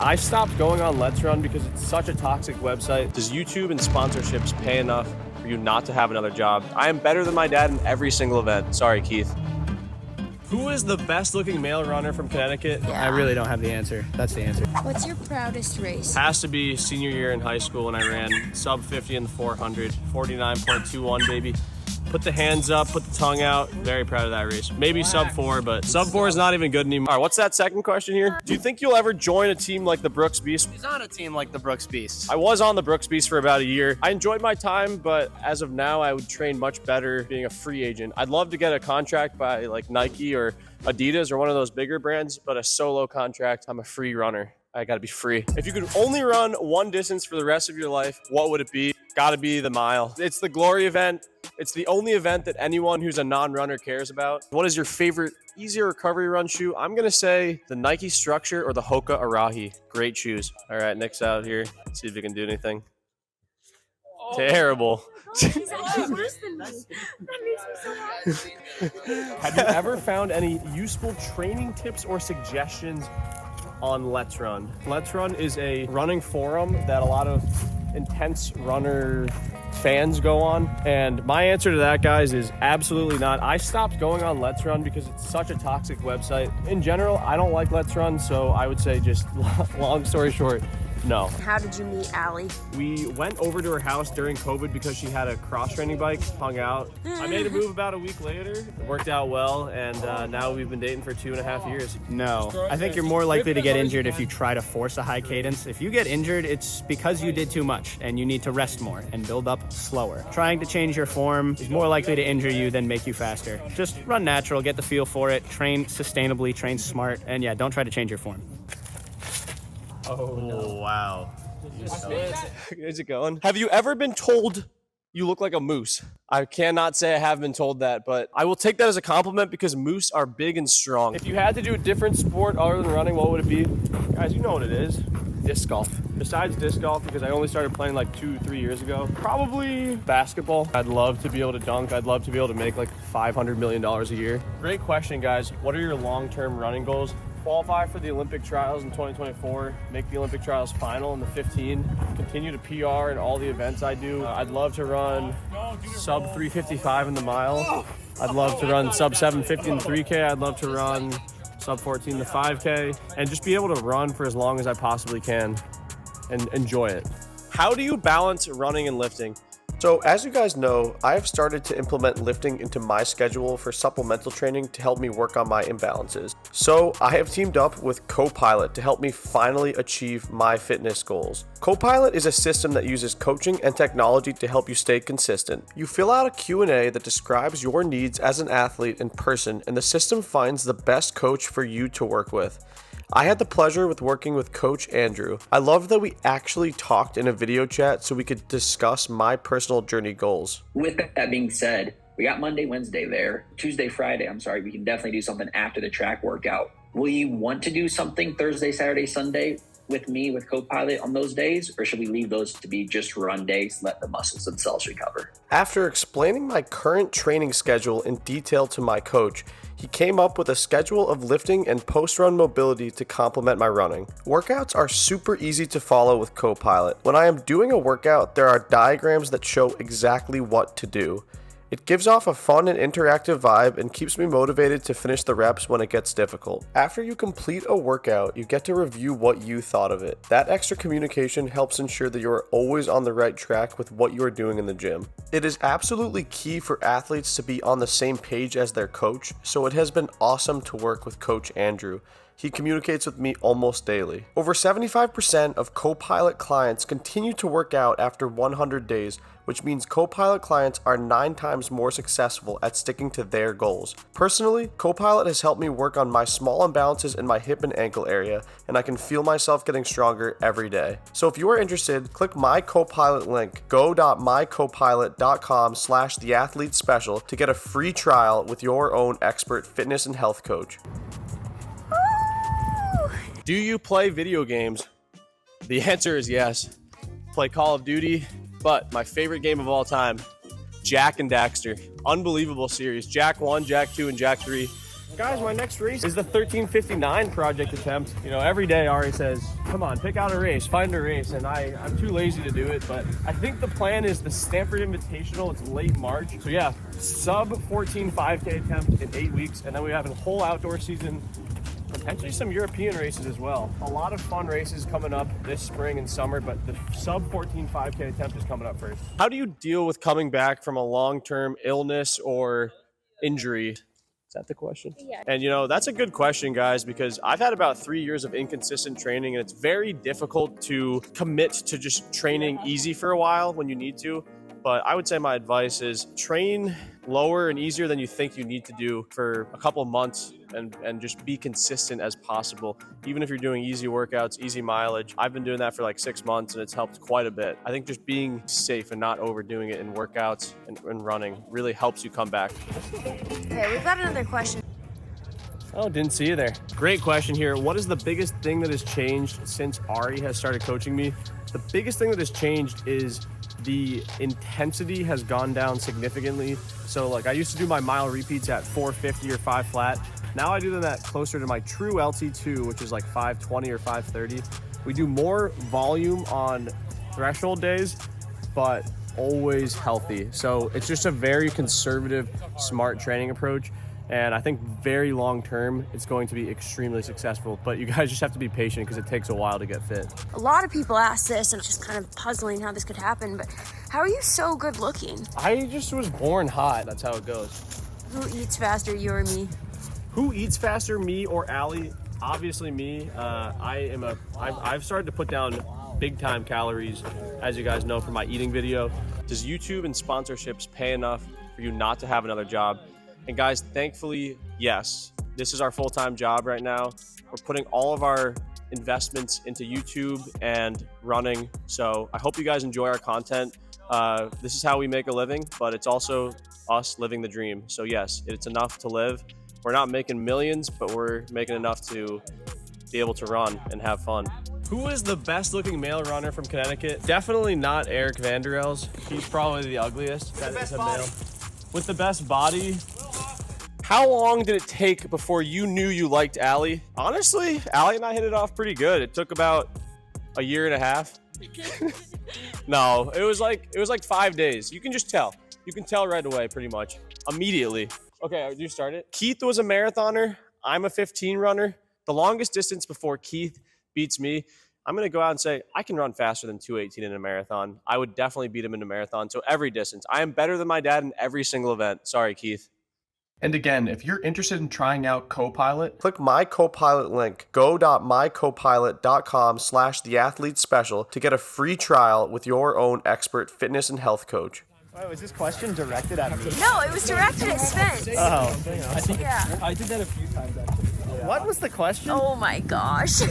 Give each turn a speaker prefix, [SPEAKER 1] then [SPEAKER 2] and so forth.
[SPEAKER 1] I stopped going on Let's Run because it's such a toxic website. Does YouTube and sponsorships pay enough for you not to have another job? I am better than my dad in every single event. Sorry, Keith. Who is the best looking male runner from Connecticut?
[SPEAKER 2] Yeah.
[SPEAKER 3] I really don't have the answer. That's the answer.
[SPEAKER 2] What's your proudest race?
[SPEAKER 1] Has to be senior year in high school when I ran sub 50 in the 400, 49.21, baby. Put the hands up, put the tongue out. Very proud of that race. Maybe sub 4, but sub 4 is not even good anymore. All right, what's that second question here? Do you think you'll ever join a team like the Brooks Beast?
[SPEAKER 3] He's on a team like the Brooks Beasts.
[SPEAKER 1] I was on the Brooks Beast for about a year. I enjoyed my time, but as of now, I would train much better being a free agent. I'd love to get a contract by like Nike or Adidas or one of those bigger brands, but a solo contract, I'm a free runner. I gotta be free. If you could only run one distance for the rest of your life, what would it be? Gotta be the mile. It's the glory event. It's the only event that anyone who's a non-runner cares about. What is your favorite easier recovery run shoe? I'm gonna say the Nike Structure or the Hoka Arahi. Great shoes. All right, Nick's out here. Let's see if he can do anything. Terrible.
[SPEAKER 2] He's actually worse than me. That makes me so happy.
[SPEAKER 1] Have you ever found any useful training tips or suggestions on Let's Run? Let's Run is a running forum that a lot of intense runner fans go on, and my answer to that, guys, is absolutely not. I stopped going on Let's Run because it's such a toxic website. In general, I don't like Let's Run, so I would say, just long story short, no.
[SPEAKER 2] How did you meet Allie?
[SPEAKER 1] We went over to her house during COVID because she had a cross-training bike, hung out. I made a move about a week later. It worked out well, and now we've been dating for 2.5 years.
[SPEAKER 3] No. I think you're more likely to get injured if you try to force a high cadence. If you get injured, it's because you did too much and you need to rest more and build up slower. Trying to change your form is more likely to injure you than make you faster. Just run natural, get the feel for it, train sustainably, train smart, and yeah, don't try to change your form.
[SPEAKER 1] Oh, no. Wow. Is it going? Have you ever been told you look like a moose? I cannot say I have been told that, but I will take that as a compliment because moose are big and strong. If you had to do a different sport other than running, what would it be? Guys, you know what it is. Disc golf. Besides disc golf, because I only started playing like 2-3 years ago, probably basketball. I'd love to be able to dunk. I'd love to be able to make like $500 million a year. Great question, guys. What are your long-term running goals? Qualify for the Olympic trials in 2024, make the Olympic trials final in the 15, continue to PR in all the events I do. I'd love to run sub 355 in the mile. I'd love to run sub 750 in the 3K. I'd love to run sub 14 the 5K, and just be able to run for as long as I possibly can and enjoy it. How do you balance running and lifting? So as you guys know, I have started to implement lifting into my schedule for supplemental training to help me work on my imbalances. So I have teamed up with Copilot to help me finally achieve my fitness goals. Copilot is a system that uses coaching and technology to help you stay consistent. You fill out a Q&A that describes your needs as an athlete in person, and the system finds the best coach for you to work with. I had the pleasure with working with Coach Andrew. I love that we actually talked in a video chat so we could discuss my personal journey goals.
[SPEAKER 4] With that being said, we got Monday, Wednesday there. Tuesday, Friday, we can definitely do something after the track workout. Will you want to do something Thursday, Saturday, Sunday with me, with Copilot on those days? Or should we leave those to be just run days, let the muscles themselves recover?
[SPEAKER 1] After explaining my current training schedule in detail to my coach, he came up with a schedule of lifting and post-run mobility to complement my running. Workouts are super easy to follow with Copilot. When I am doing a workout, there are diagrams that show exactly what to do. It gives off a fun and interactive vibe and keeps me motivated to finish the reps when it gets difficult. After you complete a workout, you get to review what you thought of it. That extra communication helps ensure that you are always on the right track with what you are doing in the gym. It is absolutely key for athletes to be on the same page as their coach, so it has been awesome to work with Coach Andrew. He communicates with me almost daily. Over 75% of Copilot clients continue to work out after 100 days, which means Copilot clients are 9 times more successful at sticking to their goals. Personally, Copilot has helped me work on my small imbalances in my hip and ankle area, and I can feel myself getting stronger every day. So if you are interested, click my Copilot link, go.mycopilot.com/theathletespecial to get a free trial with your own expert fitness and health coach. Do you play video games? The answer is yes. Play Call of Duty, but my favorite game of all time, Jak and Daxter. Unbelievable series. Jak 1, Jak 2, and Jak 3. Guys, my next race is the 1359 project attempt. You know, every day Ari says, come on, pick out a race, find a race, and I'm too lazy to do it, but I think the plan is the Stanford Invitational. It's late March. So yeah, sub 14 5K attempt in 8 weeks, and then we have a whole outdoor season, potentially some European races as well. A lot of fun races coming up this spring and summer, but the sub 14 5K attempt is coming up first. How do you deal with coming back from a long-term illness or injury? Is that the question?
[SPEAKER 2] Yeah.
[SPEAKER 1] And you know, that's a good question, guys, because I've had about 3 years of inconsistent training, and it's very difficult to commit to just training easy for a while when you need to. But I would say my advice is train lower and easier than you think you need to do for a couple of months, and just be consistent as possible. Even if you're doing easy workouts, easy mileage. I've been doing that for like 6 months, and it's helped quite a bit. I think just being safe and not overdoing it in workouts and running really helps you come back.
[SPEAKER 2] Okay, we've got another question.
[SPEAKER 1] Oh, didn't see you there. Great question here. What is the biggest thing that has changed since Ari has started coaching me? The biggest thing that has changed is the intensity has gone down significantly. So like I used to do my mile repeats at 450 or 5 flat. Now I do them at closer to my true LT2, which is like 520 or 530. We do more volume on threshold days, but always healthy. So it's just a very conservative, smart training approach. And I think very long term, it's going to be extremely successful. But you guys just have to be patient because it takes a while to get fit.
[SPEAKER 2] A lot of people ask this, and it's just kind of puzzling how this could happen, but how are you so good looking?
[SPEAKER 1] I just was born hot. That's how it goes.
[SPEAKER 2] Who eats faster, you or me?
[SPEAKER 1] Who eats faster, me or Allie? Obviously me. I've started to put down big time calories, as you guys know from my eating video. Does YouTube and sponsorships pay enough for you not to have another job? And guys, thankfully, yes, this is our full-time job right now. We're putting all of our investments into YouTube and running. So I hope you guys enjoy our content. This is how we make a living, but it's also us living the dream. So yes, it's enough to live. We're not making millions, but we're making enough to be able to run and have fun. Who is the best looking male runner from Connecticut? Definitely not Eric Vanderels. He's probably the ugliest. That is a male. With the best body. How long did it take before you knew you liked Allie? Honestly, Allie and I hit it off pretty good. It took about a year and a half. No, it was like 5 days. You can just tell. You can tell right away, pretty much. Immediately. Okay, you start it. Keith was a marathoner. I'm a 15 runner. The longest distance before Keith beats me, I'm going to go out and say I can run faster than 2:18 in a marathon. I would definitely beat him in a marathon. So every distance. I am better than my dad in every single event. Sorry, Keith. And again, if you're interested in trying out Copilot, click my Copilot link, go.mycopilot.com/theathletespecial to get a free trial with your own expert fitness and health coach.
[SPEAKER 3] Oh, is this question directed at me?
[SPEAKER 2] No, it was directed at Spence.
[SPEAKER 3] Oh.
[SPEAKER 2] Yeah.
[SPEAKER 5] I did that a few times actually.
[SPEAKER 3] What was the question?
[SPEAKER 2] Oh my gosh.